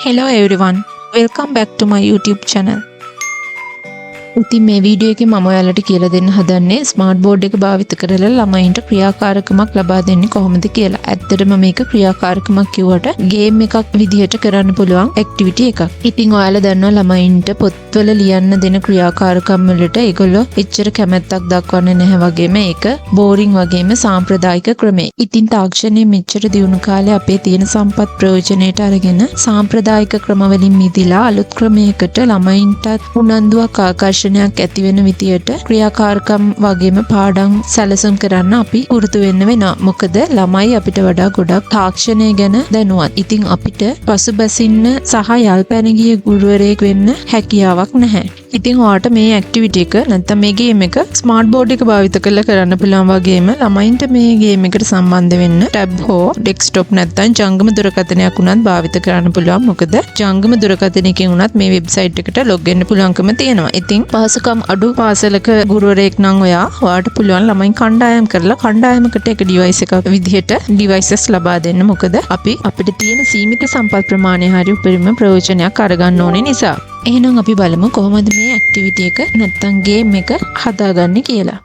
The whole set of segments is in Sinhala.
Hello everyone, welcome back to my YouTube channel. ඉතින් මේ වීඩියෝ එකේ මම ඔයාලට කියලා දෙන්න හදන්නේ ස්මාර්ට් බෝඩ් එක භාවිත කරලා ළමයින්ට ක්‍රියාකාරකමක් ලබා දෙන්නේ කොහොමද කියලා. ඇත්තටම මේක ක්‍රියාකාරකමක් කිව්වට ගේම් එකක් විදිහට කරන්න පුළුවන් ඇක්ටිවිටි එකක්. ඉතින් ඔයාලා දන්නවා ළමයින්ට පොත්වල ලියන්න දෙන ක්‍රියාකාරකම් වලට ඒගොල්ලෝ එච්චර කැමැත්තක් දක්වන්නේ නැහැ වගේම ඒක බෝරින් වගේම සාම්ප්‍රදායික ක්‍රමේ. ඉතින් තාක්ෂණයේ මෙච්චර දියුණු කාලේ අපේ තියෙන සම්පත් ප්‍රයෝජනයට අරගෙන සාම්ප්‍රදායික ක්‍රම වලින් මිදලා අලුත් ක්‍රමයකට ළමයින්ට උනන්දුවක් ආකර්ෂණයක් ඇති වෙන විදියට ක්‍රියාකාරකම් වගේම පාඩම් සැලසුම් කරන්න අපි පුරුදු වෙන්න වෙනවා. මොකද ළමයි අපිට වඩා ගොඩක් තාක්ෂණය ගැන දැනුවත්. ඉතින් අපිට පසුබසින්න සහ යල්පැන ගිය ගුරුවරයෙක් වෙන්න හැකියාවක් නැහැ. ඉතින් ඔයාට මේ ඇක්ටිවිටි එක නැත්නම් මේ ගේම් එක ස්මාර්ට් බෝඩ් එක භාවිත කරලා කරන්න පුළුවන් වගේම ළමයින්ට මේ ගේම් එකට සම්බන්ධ වෙන්න ටැබ් හෝ ඩෙස්ක්ටොප් නැත්නම් ජංගම දුරකථනයක් උනත් භාවිත කරන්න පුළුවන්. මොකද ජංගම දුරකථනයකින් උනත් මේ වෙබ්සයිට් එකට ලොග් වෙන්න පුළුවන්කම තියෙනවා. ඉතින් පහසුකම් අඩු පාසලක ගුරුවරයෙක් නම් ඔයාට පුළුවන් ළමයින් කණ්ඩායම් කරලා කණ්ඩායමකට එක ඩිවයිස් එකක් විදිහට ඩිවයිසස් ලබා දෙන්න. මොකද අපිට තියෙන සීමිත සම්පත් ප්‍රමාණය හරිය උපරිම ප්‍රයෝජනයක් අරගන්න ඕනේ නිසා. එහෙනම් අපි බලමු කොහොමද මේ ඇක්ටිවිටි එක නැත්නම් ගේම් එක හදාගන්නේ කියලා.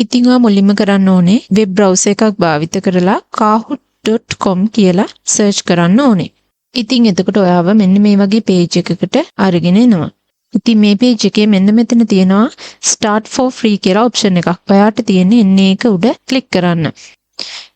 ඉතින් ඔයා මුලින්ම කරන්න ඕනේ වෙබ් බ්‍රවුසර් එකක් භාවිත කරලා kahoot.com කියලා සර්ච් කරන්න ඕනේ. ඉතින් එතකොට ඔයාව මෙන්න මේ වගේ පේජ් එකකට අරගෙන එනවා. ඉතින් මේ පේජ් එකේ මෙන්න මෙතන තියෙනවා start for free කියලා ඔප්ෂන් එකක්. ඔයාට තියෙන්නේ එන්නේ ඒක උඩ ක්ලික් කරන්න.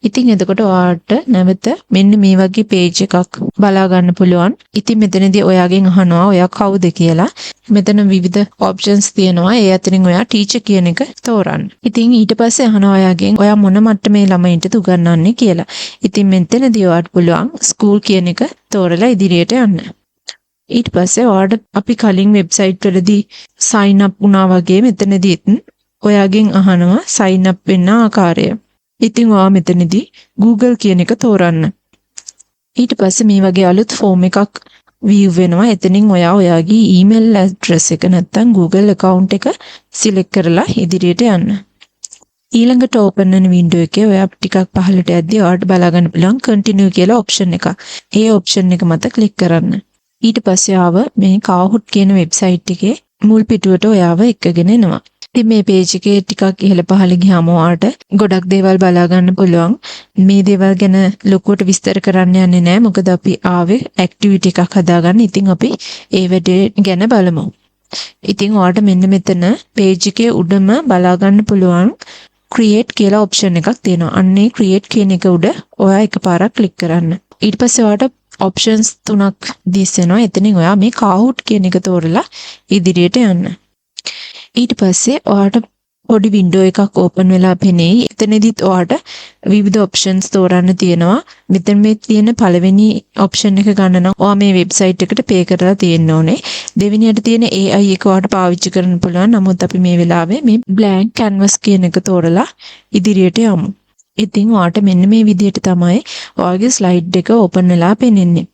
ඉතින් එතකොට ඔයාට නැවත මෙන්න මේ වගේ පේජ් එකක් බලා ගන්න පුළුවන්. ඉතින් මෙතනදී ඔයාගෙන් අහනවා ඔයා කවුද කියලා. මෙතන විවිධ ඔප්ෂන්ස් තියෙනවා. ඒ අතරින් ඔයා ටීචර් කියන එක තෝරන්න. ඉතින් ඊට පස්සේ අහනවා ඔයාගෙන් ඔයා මොන මට්ටමේ ළමයින්ටද උගන්වන්නේ කියලා. ඉතින් මෙතනදී ඔයාට පුළුවන් ස්කූල් කියන එක තෝරලා ඉදිරියට යන්න. ඊට පස්සේ ඔයාට අපි කලින් වෙබ්සයිට් වලදී sign up වුණා වගේ මෙතනදීත් ඔයාගෙන් අහනවා sign up වෙන්න ආකාරය. ඉතින් ඔයා මෙතනදී Google කියන එක තෝරන්න. ඊට පස්සේ මේ වගේ අලුත් ෆෝම් එකක් view වෙනවා. එතනින් ඔයාගේ email address එක නැත්නම් Google account එක select කරලා ඉදිරියට යන්න. ඊළඟට open වෙන window එකේ ඔයා ටිකක් පහළට යද්දී ඔයාට බලා ගන්න පුළුවන් continue කියලා option එක. ඒ option එක මත click කරන්න. ඊට පස්සේ ආව මේ Kahoot කියන වෙබ්සයිට් එකේ මුල් පිටුවට ඔයාව එක්කගෙන එනවා. ඉතින් මේ page එකේ ටිකක් ඉහළ පහළ ගියාම ඔයාට ගොඩක් දේවල් බලා ගන්න පුළුවන්. මේ දේවල් ගැන ලොකුවට විස්තර කරන්න යන්නේ නැහැ. මොකද අපි ආවේ ඇක්ටිවිටි එකක් හදාගන්න. ඉතින් අපි ඒ වැඩේ ගැන බලමු. ඉතින් ඔයාට මෙන්න මෙතන page එකේ උඩම බලා ගන්න පුළුවන් create කියලා option එකක් තියෙනවා. අන්නේ create කියන එක උඩ ඔයා එකපාරක් click කරන්න. ඊට පස්සේ ඔයාට options 3ක් දිස්සෙනවා. එතනින් ඔයා මේ Kahoot කියන එක තෝරලා ඉදිරියට යන්න. ඊට පස්සේ ඔයාට පොඩි window එකක් open වෙලා පෙනෙයි. එතනදිත් ඔයාට විවිධ options තෝරන්න තියෙනවා. මෙතන මේ තියෙන පළවෙනි option එක ගන්න නම් ඔයා මේ website එකට pay කරලා තියෙන්න ඕනේ. දෙවෙනියට තියෙන AI එක ඔයාට පාවිච්චි කරන්න පුළුවන්. නමුත් අපි මේ වෙලාවේ මේ blank canvas කියන එක තෝරලා ඉදිරියට යමු. ඉතින් ඔයාට මෙන්න මේ විදිහට තමයි ඔයාගේ ස්ලයිඩ් එක ඕපන් වෙලා පෙනෙන්නේ.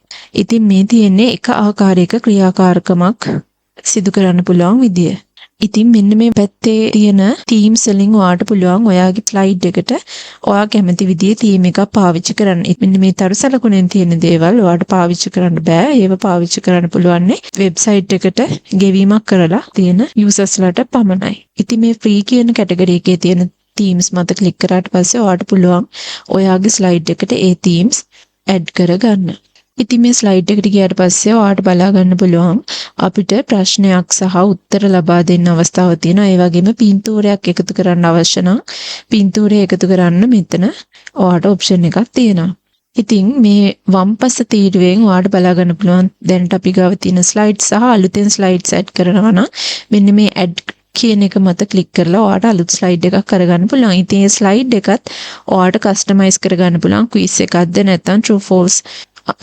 ඉතින් මේ තියෙන්නේ එක ආකාරයක ක්‍රියාකාරකමක් සිදු කරන්න පුළුවන් විදිය. ඉතින් මෙන්න මේ පැත්තේ තියෙන තීම්ස් වලින් ඔයාට පුළුවන් ඔයාගේ ස්ලයිඩ් එකට ඔයා කැමති විදිහේ තීම් එකක් පාවිච්චි කරන්න. මෙන්න මේ තරුසලකුණෙන් තියෙන දේවල් ඔයාට පාවිච්චි කරන්න බෑ. ඒව පාවිච්චි කරන්න පුළුවන් වෙබ්සයිට් එකට ගෙවීමක් කරලා තියෙන යූසර්ස්ලාට පමණයි. ඉතින් මේ ෆ්‍රී කියන කැටගරි එකේ තියෙන themes මත ක්ලික් කරාට පස්සේ ඔයාට පුළුවන් ඔයාගේ ස්ලයිඩ් එකට ඒ themes add කරගන්න. ඉතින් මේ ස්ලයිඩ් එකට ගියාට පස්සේ ඔයාට බලා ගන්න පුළුවන් අපිට ප්‍රශ්නයක් සහ උත්තර ලබා දෙන්න අවස්ථාවක් තියෙනවා. ඒ වගේම පින්තූරයක් එකතු කරන්න අවශ්‍ය නම් පින්තූරය එකතු කරන්න මෙතන ඔයාට option එකක් තියෙනවා. ඉතින් මේ වම්පස තීරුවෙන් ඔයාට බලා ගන්න පුළුවන් දැනට අපි ගාව තියෙන slides සහ අලුතෙන් slides add කරනවා නම් මෙන්න මේ add කියන එක මත ක්ලික් කරලා ඔයාට අලුත් ස්ලයිඩ් එකක් කරගන්න පුළුවන්. ඉතින් මේ ස්ලයිඩ් එකත් ඔයාට කස්ටමයිස් කරගන්න පුළුවන්. ක්විස් එකක්ද නැත්නම් true false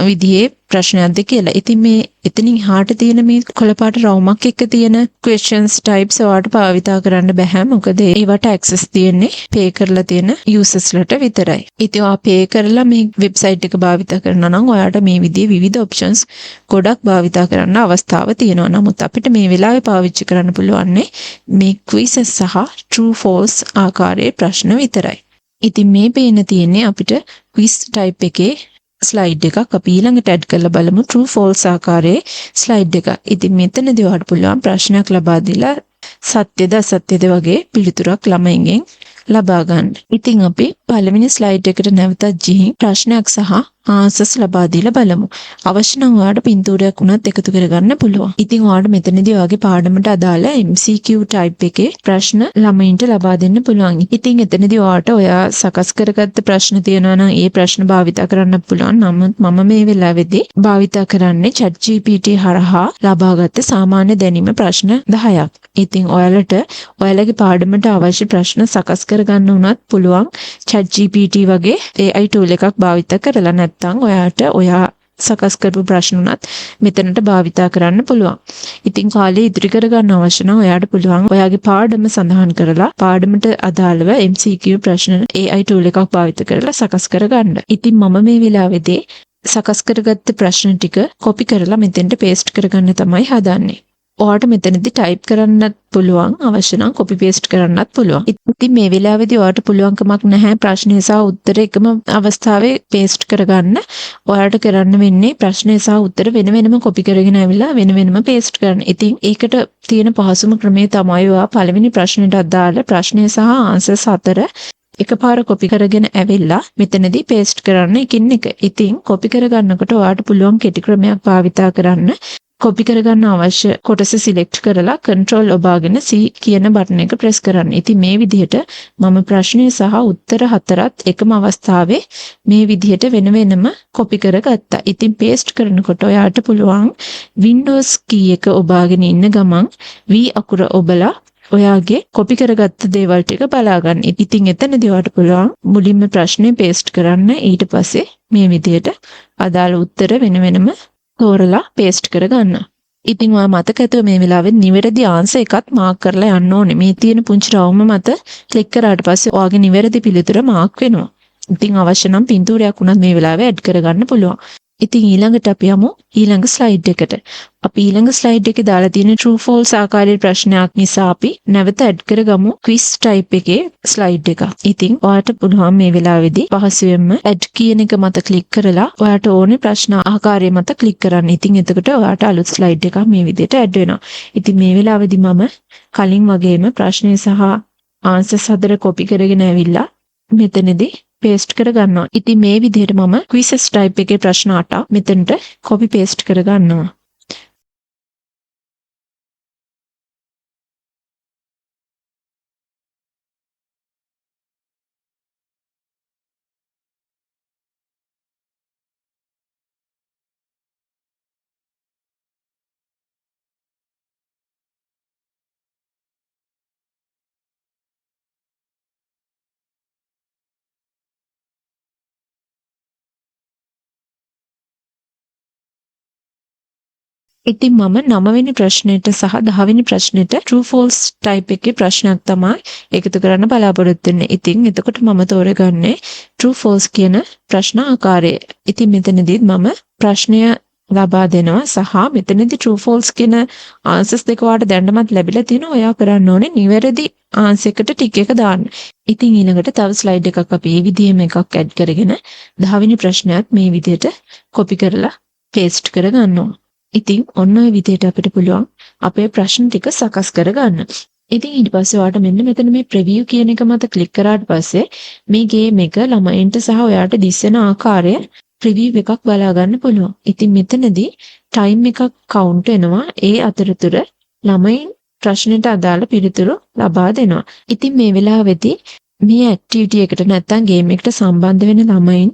විදිහේ ප්‍රශ්නයක්ද කියලා. ඉතින් මේ එතනින් එහාට තියෙන මේ කොළපාට රවුමක් එක්ක තියෙන questions types ඔයාලට භාවිතා කරන්න බෑ. මොකද ඒවට access තියෙන්නේ pay කරලා තියෙන users ලට විතරයි. ඉතින් ඔයා pay කරලා මේ website එක භාවිතා කරනවා නම් ඔයාලට මේ විදිහේ විවිධ options ගොඩක් භාවිතා කරන්න අවස්ථාව තියෙනවා. නමුත් අපිට මේ වෙලාවේ පාවිච්චි කරන්න පුළුවන් මේ quizzes සහ true false ආකාරයේ ප්‍රශ්න විතරයි. ඉතින් මේ පේන තියෙන්නේ අපිට quiz type එකේ ස්ලයිඩ් එකක්. අපි ඊළඟට ඇඩ් කරලා බලමු true false ආකාරයේ ස්ලයිඩ් එකක්. ඉතින් මෙතනදී ඔයාලට පුළුවන් ප්‍රශ්නයක් ලබා දීලා සත්‍යද අසත්‍යද වගේ පිළිතුරක් ළමයින්ගෙන් ලබා ගන්න. ඉතින් අපි පළවෙනි ස්ලයිඩ් එකට නැවතත් ගිහින් ප්‍රශ්නයක් සහ ආන්සර්ස් ලබා දීලා බලමු. අවශ්‍ය නම් ඔයාලට පින්තූරයක් උනත් එකතු කරගන්න පුළුවන්. ඉතින් ඔයාලට මෙතනදී ඔයාගේ පාඩමට අදාළ MCQ type එකේ ප්‍රශ්න ළමයින්ට ලබා දෙන්න පුළුවන්. ඉතින් එතනදී ඔයාලට ඔයා සකස් කරගත්ත ප්‍රශ්න තියෙනවා නම් ඒ ප්‍රශ්න භාවිතා කරන්න පුළුවන්. නමුත් මම මේ වෙලාවේදී භාවිතා කරන්නේ ChatGPT හරහා ලබාගත් සාමාන්‍ය දැනීම ප්‍රශ්න 10ක්. ඉතින් ඔයාලට ඔයාලගේ පාඩමට අවශ්‍ය ප්‍රශ්න සකස් කරගන්න උනත් පුළුවන් ChatGPT වගේ AI tool එකක් භාවිතා කරලා. නැත්නම් ඔයාට ඔයා සකස් කරපු ප්‍රශ්න උනත් මෙතනට භාවිතා කරන්න පුළුවන්. ඉතින් කාලය ඉදිරි කරගන්න අවශ්‍ය නම් ඔයාට පුළුවන් ඔයාගේ පාඩම සඳහන් කරලා පාඩමට අදාළව MCQ ප්‍රශ්න AI tool එකක් භාවිත කරලා සකස් කරගන්න. ඉතින් මම මේ වෙලාවේදී සකස් කරගත්ත ප්‍රශ්න ටික කොපි කරලා මෙතෙන්ට පේස්ට් කරගන්න තමයි හදන්නේ. ඔයාට මෙතනදී ටයිප් කරන්නත් පුළුවන්, අවශ්‍ය නම් කොපි පේස්ට් කරන්නත් පුළුවන්. ඉතින් මේ වෙලාවේදී ඔයාට පුළුවන්කමක් නැහැ ප්‍රශ්නය සහ උත්තර එකම අවස්ථාවේ පේස්ට් කරගන්න. ඔයාලට කරන්න වෙන්නේ ප්‍රශ්නය සහ උත්තර වෙන වෙනම කොපි කරගෙන ඇවිල්ලා වෙන වෙනම පේස්ට් කරන්න. ඉතින් ඒකට තියෙන පහසුම ක්‍රමය තමයි ඔයා පළවෙනි ප්‍රශ්නෙට අදාළ ප්‍රශ්නය සහ ආන්සර්ස් 4 එකපාර කොපි කරගෙන ඇවිල්ලා මෙතනදී පේස්ට් කරන්න එකින් එක. ඉතින් කොපි කරගන්නකොට ඔයාට පුළුවන් කෙටි ක්‍රමයක් භාවිතා කරන්න. කොපි කරගන්න අවශ්‍ය කොටස සිලෙක්ට් කරලා control ඔබාගෙන C කියන බටන් එක ප්‍රෙස් කරන්න. ඉතින් මේ විදිහට මම ප්‍රශ්නය සහ උත්තර 4ත් එකම අවස්ථාවේ මේ විදිහට වෙන වෙනම කොපි කරගත්තා. ඉතින් පේස්ට් කරනකොට ඔයාට පුළුවන් Windows key එක ඔබාගෙන ඉන්න ගමන් V අකුර ඔබලා ඔයාගේ කොපි කරගත්ත දේවල් ටික බලා ගන්න. ඉතින් එතනදී ඔයාට පුළුවන් මුලින්ම ප්‍රශ්නේ පේස්ට් කරන්න. ඊට පස්සේ මේ විදිහට අදාළ උත්තර වෙන වෙනම තෝරලා පේස්ට් කරගන්න. ඉතින් ඔයා මතක ඇතුව මේ වෙලාවේ නිවැරදි ආන්සර් එකත් මාක් කරලා යන්න ඕනේ. මේ තියෙන පුංචි රවුම මත ක්ලික් කරාට පස්සේ ඔයාගේ නිවැරදි පිළිතුර මාක් වෙනවා. ඉතින් අවශ්‍ය නම් පින්තූරයක් උනත් මේ වෙලාවේ ඇඩ් කරගන්න පුළුවන්. ඉතින් ඊළඟට අපි යමු ඊළඟ ස්ලයිඩ් එකට. අපි ඊළඟ ස්ලයිඩ් එකේ දාලා තියෙන true false ආකාරයේ ප්‍රශ්නයක් නිසා අපි නැවත ඇඩ් කරගමු quiz type එකේ ස්ලයිඩ් එක. ඉතින් ඔයාට පුළුවන් මේ වෙලාවේදී පහසුවෙන්ම ඇඩ් කියන එක මත ක්ලික් කරලා ඔයාට ඕනේ ප්‍රශ්න ආකාරය මත ක්ලික් කරන්න. ඉතින් එතකොට ඔයාට අලුත් ස්ලයිඩ් එකක් මේ විදිහට ඇඩ් වෙනවා. ඉතින් මේ වෙලාවේදී මම කලින් වගේම ප්‍රශ්නේ සහ ආන්සර්ස් 4 කොපි කරගෙන ඇවිල්ලා මෙතනදී පේස්ට් කරගන්නවා. ඉතින් මේ විදිහට මම quizzes type එකේ ප්‍රශ්න 8ක් මෙතනට කොපි පේස්ට් කරගන්නවා. ඉතින් මම 9 වෙනි ප්‍රශ්නෙට සහ 10 වෙනි ප්‍රශ්නෙට true false type එකේ ප්‍රශ්නයක් තමයි එකතු කරන්න බලාපොරොත්තු වෙන්නේ. ඉතින් එතකොට මම තෝරගන්නේ true false කියන ප්‍රශ්න ආකාරය. ඉතින් මෙතනදී මම ප්‍රශ්නය ලබා දෙනවා සහ මෙතනදී true false කියන answers දෙක වාට දැන්නමත් ලැබිලා තිනවා. ඔයා කරන්න ඕනේ නිවැරදි answer එකට ටික එක දාන්න. ඉතින් ඊළඟට තව ස්ලයිඩ් එකක් අපි මේ විදිහෙම එකක් ඇඩ් කරගෙන 10 වෙනි ප්‍රශ්නයත් මේ විදිහට කොපි කරලා පේස්ට් කරගන්නවා. ඉතින් ඔන්න ඔය විදිහට අපිට පුළුවන් අපේ ප්‍රශ්න ටික සකස් කරගන්න. ඉතින් ඊට පස්සේ ඔයාලට මෙන්න මෙතන මේ preview කියන එක මත ක්ලික් කරාට පස්සේ මේ ගේම් එක ළමයින්ට සහ ඔයාලට දිස්සෙන ආකාරය preview එකක් බලා ගන්න පුළුවන්. ඉතින් මෙතනදී time එකක් count වෙනවා. ඒ අතරතුර ළමයින් ප්‍රශ්නෙට අදාළ පිළිතුරු ලබා දෙනවා. ඉතින් මේ වෙලාවේදී මේ ඇක්ටිවිටි එකට නැත්නම් ගේම් එකට සම්බන්ධ වෙන ළමයින්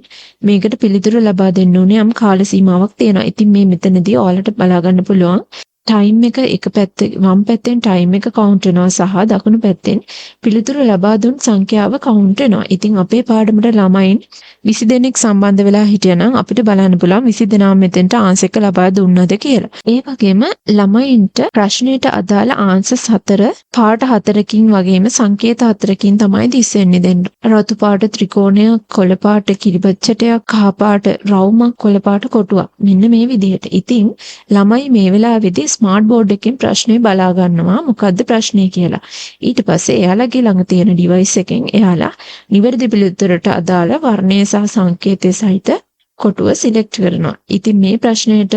මේකට පිළිතුරු ලබා දෙන්න ඕනේ යම් කාල සීමාවක් තියෙනවා. ඉතින් මේ මෙතනදී ඔයාලට බලා ගන්න පුළුවන් ටයිම් එක පැත්තේ වම් පැත්තෙන් ටයිම් එක කවුන්ට් වෙනවා සහ දකුණු පැත්තෙන් පිළිතුරු ලබා දුන් සංඛ්‍යාව කවුන්ට් වෙනවා. ඉතින් අපේ පාඩමට ළමයින් 20 දෙනෙක් සම්බන්ධ වෙලා හිටියනම් අපිට බලන්න පුළුවන් 20 දෙනාම මෙතෙන්ට ආන්සර් එක ලබා දුන්නද කියලා. ඒ වගේම ළමයින්ට ප්‍රශ්නෙට අදාළ ආන්සර්ස් 4 පාට 4කින් වගේම සංකේත 4කින් තමයි දිස්වෙන්නේ දෙන්න. රතු පාට ත්‍රිකෝණයක්, කොළ පාට කිරිබත්චටයක්, කහ පාට රවුමක්, කොළ පාට කොටුවක්. මෙන්න මේ විදිහට. ඉතින් ළමයි මේ වෙලාවේදී ස්මාර්ට් බෝඩ් එකෙන් ප්‍රශ්නේ බලා ගන්නවා මොකද්ද ප්‍රශ්නේ කියලා. ඊට පස්සේ එයාලගේ ළඟ තියෙන ඩිවයිස් එකෙන් එයාලා නිවැරදි පිළිතුරට අදාළ වර්ණය සහ සංකේතය සහිත කොටුව සිලෙක්ට් කරනවා. ඉතින් මේ ප්‍රශ්නයට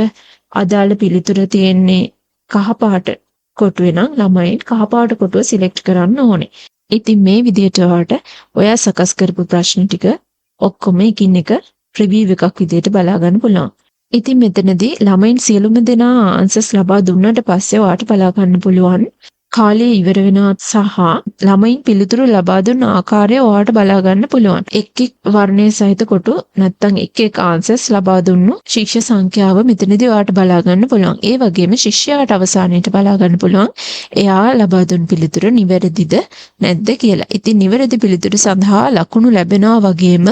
අදාළ පිළිතුර තියෙන්නේ කහ පාට කොටුවේ නම් ළමයි කහ පාට කොටුව සිලෙක්ට් කරන්න ඕනේ. ඉතින් මේ විදිහට ඔයා සකස් කරපු ප්‍රශ්න ටික ඔක්කොම එකින් එක රිවිව් එකක් විදිහට බලා ගන්න පුළුවන්. ඉතින් මෙතනදී ළමයින් සියලුම දෙනා ආන්සර්ස් ලබා දුන්නාට පස්සේ ඔයාට බලා ගන්න පුළුවන් කාලය ඉවර වෙනවා සහ ළමයින් පිළිතුරු ලබා දුන්න ආකාරය ඔයාට බලා ගන්න පුළුවන්. එක් වර්ණයේ සහිත කොටු නැත්නම් එක ආන්සර්ස් ලබා දුන්නු ශිෂ්‍ය සංඛ්‍යාව මෙතනදී ඔයාට බලා ගන්න පුළුවන්. ඒ වගේම ශිෂ්‍යයාට අවසානයේට බලා ගන්න පුළුවන් එයා ලබා දුන් පිළිතුර නිවැරදිද නැද්ද කියලා. ඉතින් නිවැරදි පිළිතුර සඳහා ලකුණු ලැබෙනවා වගේම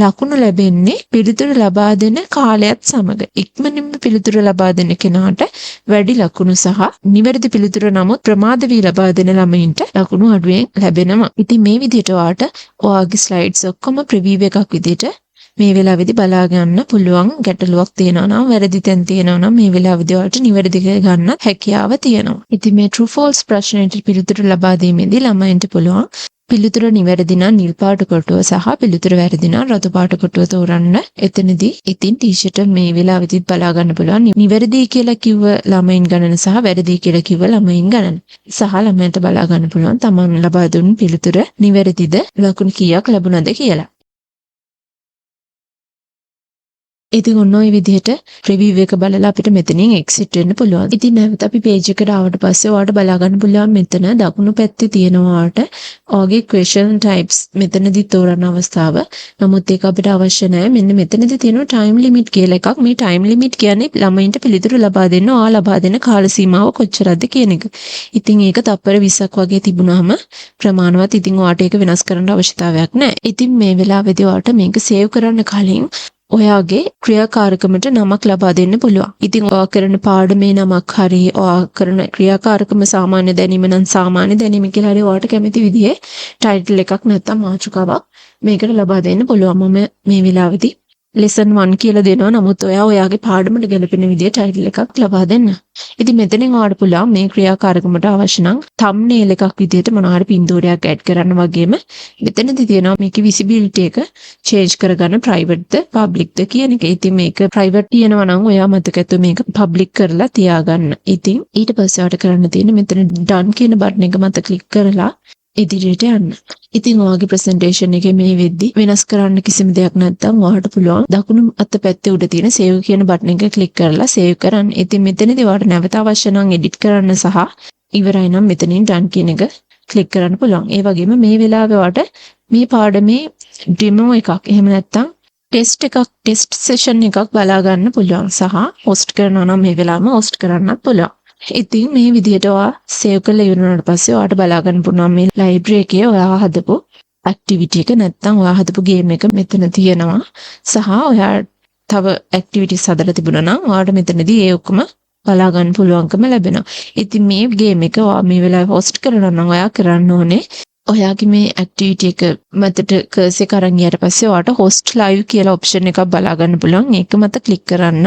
ලකුණු ලැබෙන්නේ පිළිතුරු ලබා දෙන කාලයත් සමග. ඉක්මනින්ම පිළිතුරු ලබා දෙන කෙනාට වැඩි ලකුණු සහ නිවැරදි පිළිතුර නමුත් ප්‍රමාද වී ලබා දෙන ළමයින්ට ලකුණු අඩුවෙන් ලැබෙනවා. ඉතින් මේ විදිහට ඔයාගේ ස්ලයිඩ්ස් ඔක්කොම ප්‍රිවිව් එකක් විදිහට මේ වෙලාවේදී බලා ගන්න පුළුවන්. ගැටලුවක් තියෙනවා නම් වැරදි තැන් තියෙනවා නම් මේ වෙලාවේදී ඔයාලට නිවැරදි ගන්න හැකියාව තියෙනවා. ඉතින් මේ true false ප්‍රශ්නෙට පිළිතුරු ලබා දීමේදී ළමයින්ට පුළුවන් පිළිතුර නිවැරදි නම් නිල් පාට කොටුව සහ පිළිතුර වැරදි නම් රතු පාට කොටුව තෝරන්න. එතනදී ඉතින් ටීචර්ට මේ වෙලාවෙදිත් බලා ගන්න පුළුවන් නිවැරදි කියලා කිව්ව ළමයින් ගණන සහ වැරදි කියලා කිව්ව ළමයින් ගණන. සහ ළමයින්ට බලා ගන්න පුළුවන් තමන් ලබා දුන් පිළිතුර නිවැරදිද ලකුණු කීයක් ලැබුණද කියලා. ඉතින් ඔන්න ඔය විදිහට රිවිව් එක බලලා අපිට මෙතනින් එක්සිට් වෙන්න පුළුවන්. ඉතින් නැවත අපි පේජ් එකට ආවට පස්සේ ඔයාලට බලා ගන්න පුළුවන් මෙතන දකුණු පැත්තේ තියෙනවාට ඔයාගේ question types මෙතනදී තෝරන අවස්ථාව. නමුත් ඒක අපිට අවශ්‍ය නැහැ. මෙන්න මෙතනදී තියෙනවා time limit කියලා එකක්. මේ time limit කියන්නේ ළමයින්ට පිළිතුරු ලබා දෙන්න ඔයා ලබා දෙන කාල සීමාව කොච්චරද කියන එක. ඉතින් ඒක තප්පර 20ක් වගේ තිබුණාම ප්‍රමාණවත්. ඉතින් ඔයාට ඒක වෙනස් කරන්න අවශ්‍යතාවයක් නැහැ. ඉතින් මේ වෙලාවේදී ඔයාට මේක සේව් කරන්න කලින් ඔයාගේ ක්‍රියාකාරකමට නමක් ලබා දෙන්න පුළුවන්. ඉතින් ඔයා කරන පාඩමේ නමක් හරි ඔයා කරන ක්‍රියාකාරකම සාමාන්‍ය දැනීම නම් සාමාන්‍ය දැනීම කියලා හරි ඔයාට කැමති විදිහේ ටයිටල් එකක් නැත්නම් මාතෘකාවක් මේකට ලබා දෙන්න පුළුවන්. මම මේ වෙලාවේදී lesson 1 කියලා දෙනවා. නමුත් ඔයාගේ පාඩමට ගැලපෙන විදිහේ ටයිටල් එකක් ලබා දෙන්න. ඉතින් මෙතනින් ඔයාට පුළුවන් මේ ක්‍රියාකාරකමට අවශ්‍ය නම් thumbnail එකක් විදිහට මොනවා හරි පින්තූරයක් ඇඩ් කරන්න වගේම මෙතනදී තියෙනවා මේකේ visibility එක change කරගන්න private ද public ද කියන එක. ඉතින් මේක private තියෙනවා නම් ඔයා මතක ඇතුව මේක public කරලා තියාගන්න. ඉතින් ඊට පස්සේ ඔයාට කරන්න තියෙන්නේ මෙතන done කියන බටන් එක මත click කරලා ඉදිරියට යන්න. ඉතින් ඔයාගේ ප්‍රසන්ටේෂන් එකේ මේ වෙද්දි වෙනස් කරන්න කිසිම දෙයක් නැත්නම් ඔයාට පුළුවන් දකුණු අත පැත්තේ උඩ තියෙන save කියන බටන් එක ක්ලික් කරලා save කරන්න. ඉතින් මෙතනදී ඔයාට නැවත අවශ්‍ය නම් edit කරන්න සහ ඉවරයි නම් මෙතනින් done කියන එක ක්ලික් කරන්න පුළුවන්. ඒ වගේම මේ වෙලාවේ ඔයාට මේ පාඩමේ demo එකක් එහෙම නැත්නම් ටෙස්ට් සෙෂන් එකක් බලා ගන්න පුළුවන් සහ host කරනවා නම් මේ වෙලාවම host කරන්නත් පුළුවන්. ඉතින් මේ විදිහට ඔයා සේව් කරලා ඉවර වුණාට පස්සේ ඔයාට බලා ගන්න පුළුවන් මේ ලයිබ්‍රරි එකේ ඔයා හදපු ඇක්ටිවිටි එක නැත්නම් ඔයා හදපු ගේම් එක මෙතන තියෙනවා. සහ ඔයා තව ඇක්ටිවිටිස් හදලා තිබුණා නම් ඔයාට මෙතනදී ඒ ඔක්කොම බලා ගන්න පුළුවන්කම ලැබෙනවා. ඉතින් මේ ගේම් එක ඔයා මේ වෙලාවේ හොස්ට් කරනවා නම් ඔයා කරන්න ඕනේ ඔයාගේ මේ ඇක්ටිවිටි එක මතට කර්සර් එක අරන් ගියාට පස්සේ ඔයාට host live කියලා ඔප්ෂන් එකක් බලා ගන්න පුළුවන්. ඒක මත ක්ලික් කරන්න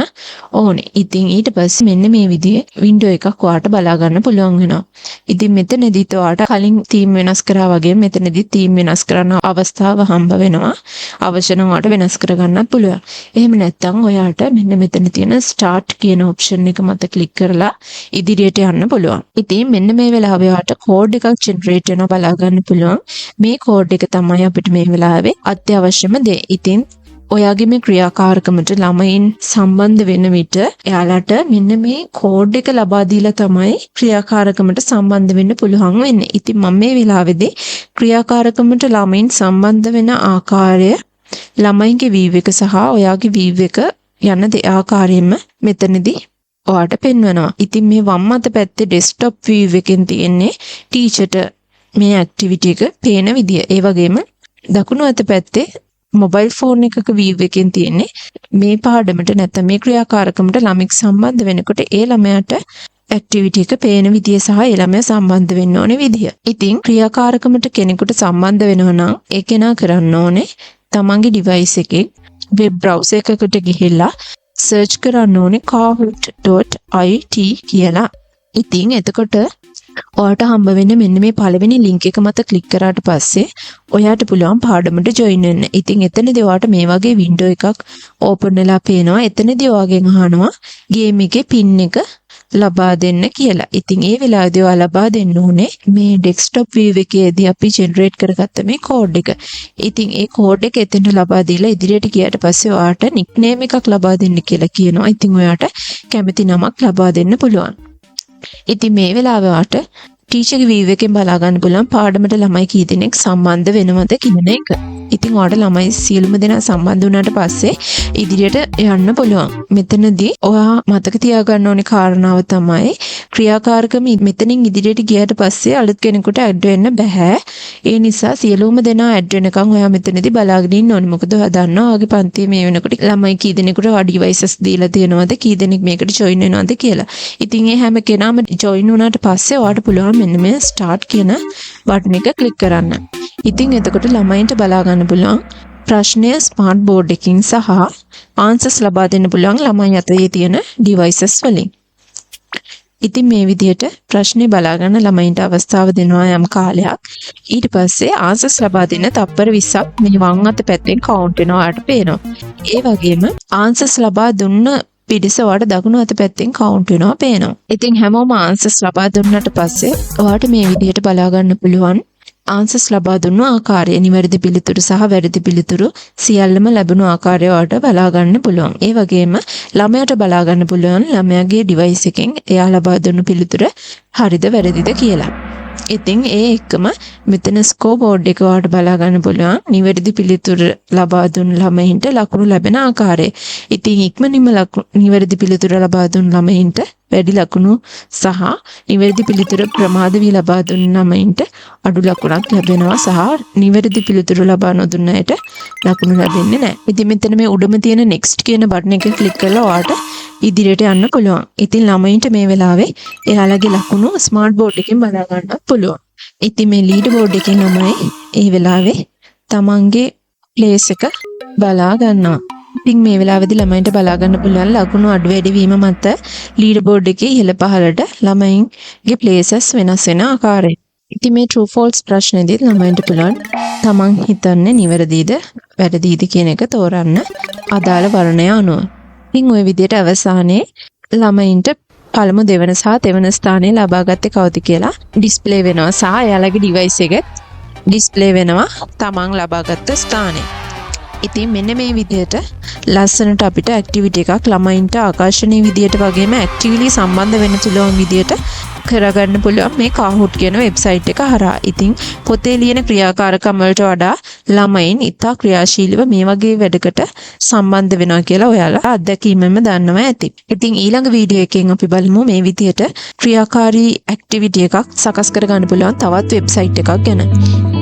ඕනේ. ඉතින් ඊට පස්සේ මෙන්න මේ විදිහේ වින්ඩෝ එකක් ඔයාට බලා ගන්න පුළුවන් වෙනවා. ඉතින් මෙතනදිත් ඔයාට කලින් තීම් වෙනස් කරා වගේ මෙතනදිත් තීම් වෙනස් කරන්න අවස්ථාව හම්බ වෙනවා. අවශ්‍ය නම් ඔයාට වෙනස් කරගන්නත් පුළුවන්. එහෙම නැත්නම් ඔයාට මෙන්න මෙතන තියෙන start කියන ඔප්ෂන් එක මත ක්ලික් කරලා ඉදිරියට යන්න පුළුවන්. ඉතින් මෙන්න මේ වෙලාවේ ඔයාට කෝඩ් එකක් ජෙනරේට් වෙනවා බලා ගන්න පුළුවන්. මේ කෝඩ් එක තමයි අපිට මේ වෙලාවේ අත්‍යවශ්‍යම දේ. ඉතින් ඔයාගේ මේ ක්‍රියාකාරකමට ළමයින් සම්බන්ධ වෙන විට එයාලට මෙන්න මේ කෝඩ් එක ලබා දීලා තමයි ක්‍රියාකාරකමට සම්බන්ධ වෙන්න පුළුවන් වෙන්නේ. ඉතින් මම මේ වෙලාවේදී ක්‍රියාකාරකමට ළමයින් සම්බන්ධ වෙන ආකාරය ළමයින්ගේ වීව් එක සහ ඔයාගේ වීව් එක යන ආකාරයෙන්ම මෙතනදී ඔයාට පෙන්වනවා. ඉතින් මේ වම් අත පැත්තේ ඩෙස්ක්ටොප් view එකෙන් තියෙන්නේ ටීචර්ට මේ ඇක්ටිවිටි එක පේන විදිය. ඒ වගේම දකුණු අත පැත්තේ මොබයිල් ෆෝන් එකක view එකෙන් තියෙන්නේ මේ පාඩමට නැත්නම් මේ ක්‍රියාකාරකමට ළමෙක් සම්බන්ධ වෙනකොට ඒ ළමයාට ඇක්ටිවිටි එක පේන විදිය සහ ඒ ළමයා සම්බන්ධ වෙන්න ඕනේ විදිය. ඉතින් ක්‍රියාකාරකමට කෙනෙකුට සම්බන්ධ වෙනවා නම් ඒ කෙනා කරන්න ඕනේ තමන්ගේ ඩිවයිස් එකේ වෙබ් බ්‍රවුසර් එකකට ගිහිල්ලා සර්ච් කරන්න ඕනේ kahoot.it කියලා. ඉතින් එතකොට ඔයාට හම්බ වෙන්නේ මෙන්න මේ පළවෙනි ලින්ක් එක මත ක්ලික් කරාට පස්සේ ඔයාට පුළුවන් පාඩමට ජොයින් වෙන්න. ඉතින් එතනදී ඔයාට මේ වගේ වින්ඩෝ එකක් ඕපන් වෙලා පේනවා. එතනදී ඔයාගෙන් අහනවා ගේම් එකේ පින් එක ලබා දෙන්න කියලා. ඉතින් ඒ වෙලාවේදී ඔයා ලබා දෙන්න ඕනේ මේ ඩෙස්ක්ටොප් view එකේදී අපි ජෙනරේට් කරගත්ත මේ කෝඩ් එක. ඉතින් ඒ කෝඩ් එක එතෙන්ට ලබා දීලා ඉදිරියට ගියාට පස්සේ ඔයාට නික්නේම් එකක් ලබා දෙන්න කියලා කියනවා. ඉතින් ඔයාට කැමති නමක් ලබා දෙන්න පුළුවන්. ඉතින් මේ වෙලාවේ ඔයාට ටීචර්ගේ view එකෙන් බලා ගන්න පුළුවන් පාඩමට ළමයි කී දෙනෙක් සම්බන්ධ වෙනවද කියන එක. ඉතින් ඔයාට ළමයි සියලුම දෙනා සම්බන්ධ වුණාට පස්සේ ඉදිරියට යන්න පුළුවන්. මෙතනදී ඔයා මතක තියාගන්න ඕනේ කාරණාව තමයි ක්‍රියාකාරකම මෙතනින් ඉදිරියට ගියාට පස්සේ අලුත් කෙනෙකුට ඇඩ් වෙන්න බෑ. ඒ නිසා සියලුම දෙනා ඇඩ් වෙනකන් ඔයා මෙතනදී බලාගෙන ඉන්න ඕනේ. මොකද ඔයා දන්නවා ඔයාගේ පන්තියේ මේ වෙනකොට ළමයි කී දෙනෙකුට ඔයා ඩිවයිසස් දීලා තියෙනවද, කී දෙනෙක් මේකට ජොයින් වෙනවද කියලා. ඉතින් ඒ හැම කෙනාම ජොයින් වුණාට පස්සේ ඔයාට පුළුවන් මෙන්න මේ ස්ටාර්ට් කියන බටන් එක ක්ලික් කරන්න. ඉතින් එතකොට ළමයින්ට බලා ගන්න පුළුවන් ප්‍රශ්නය ස්මාර්ට් බෝඩ් එකකින් සහ ආන්සර්ස් ලබා දෙන්න පුළුවන් ළමයි අතේ තියෙන ඩිවයිසස් වලින්. ඉතින් මේ විදිහට ප්‍රශ්නේ බලා ගන්න ළමයින්ට අවස්ථාව දෙනවා යම් කාලයක්. ඊට පස්සේ ආන්සර්ස් ලබා දෙන්න තප්පර 20ක් මේ වම් අත පැත්තෙන් කවුන්ට් වෙනවා ඔයාලට පේනවා. ඒ වගේම ආන්සර්ස් ලබා දුන්න පිරිස ඔයාලට දකුණු අත පැත්තෙන් කවුන්ට් වෙනවා පේනවා. ඉතින් හැමෝම ආන්සර්ස් ලබා දුන්නාට පස්සේ ඔයාලට මේ විදිහට බලා ගන්න පුළුවන් ආන්සර්ස් ලබා දුන්නු ආකාරය, නිවැරදි පිළිතුරු සහ වැරදි පිළිතුරු සියල්ලම ලැබුණු ආකාරය ඔයාලට බලා ගන්න පුළුවන්. ඒ වගේම ළමයාට බලා ගන්න පුළුවන් ළමයාගේ ඩිවයිස් එකෙන් එයා ලබා දුන්නු පිළිතුර හරිද වැරදිද කියලා. ඉතින් ඒ එක්කම මෙතන ස්කෝර් බෝඩ් එක ඔයාලට බලා ගන්න පුළුවන් නිවැරදි පිළිතුරු ලබා දුන් ළමයින්ට ලකුණු ලැබෙන ආකාරය. ඉතින් ඉක්මනින්ම නිවැරදි පිළිතුරු ලබා දුන් ළමයින්ට වැඩි ලකුණු සහ නිවැරදි පිළිතුරු ප්‍රමාද වී ලබා දුන් ළමයින්ට අඩු ලකුණක් ලැබෙනවා සහ නිවැරදි පිළිතුරු ලබා නොදුන්න අයට ලකුණු ලැබෙන්නේ නැහැ. ඉතින් මෙතන මේ උඩම තියෙන next කියන බටන් එක ක්ලික් කරලා ඔයාලට ඉදිරියට යන්න පුළුවන්. ඉතින් ළමයින්ට මේ වෙලාවේ එයාලගේ ලකුණු ස්මාර්ට් බෝඩ් එකෙන් බලා ගන්නත් පුළුවන්. ඉතින් මේ ලීඩ් බෝඩ් එකෙන් ළමයි ඒ වෙලාවේ තමන්ගේ ප්ලේස් එක බලා ගන්නවා. ඉතින් මේ වෙලාවේදී ළමයින්ට බලා ගන්න පුළුවන් ලකුණු අඩු වැඩි වීම මත ලීඩ් බෝඩ් එකේ ඉහළ පහළට ළමයින්ගේ ප්ලේසස් වෙනස් වෙන ආකාරය. ඉතින් මේ true false ප්‍රශ්නේදී ළමයින්ට පුළුවන් තමන් හිතන්නේ නිවැරදිද වැරදිද කියන එක තෝරන්න අදාළ වර්ණය අනුව. ඉතින් ওই විදිහට අවසානයේ ළමයින්ට පළමු දෙවන සහ තෙවන ස්ථානය ලබාගත්තේ කවුද කියලා ඩිස්ප්ලේ වෙනවා සහ එයාලගේ ඩිවයිස් එකේ ඩිස්ප්ලේ වෙනවා තමන් ලබාගත්ත ස්ථානය. ඉතින් මෙන්න මේ විදිහට ලස්සනට අපිට ඇක්ටිවිටි එකක් ළමයින්ට ආකර්ෂණීය විදිහට වගේම ඇක්ටිව්ලි සම්බන්ධ වෙන්න පුළුවන් විදිහට කරගන්න පුළුවන් මේ Kahoot කියන වෙබ්සයිට් එක හරහා. ඉතින් පොතේ ලියන ක්‍රියාකාරකම් වලට වඩා ළමයින් ඉතා ක්‍රියාශීලීව මේ වගේ වැඩකට සම්බන්ධ වෙනවා කියලා ඔයාලා අත්දැකීමෙන්ම දන්නවා ඇති. ඉතින් ඊළඟ වීඩියෝ එකෙන් අපි බලමු මේ විදිහට ක්‍රියාකාරී ඇක්ටිවිටි එකක් සකස් කරගන්න පුළුවන් තවත් වෙබ්සයිට් එකක් ගැන.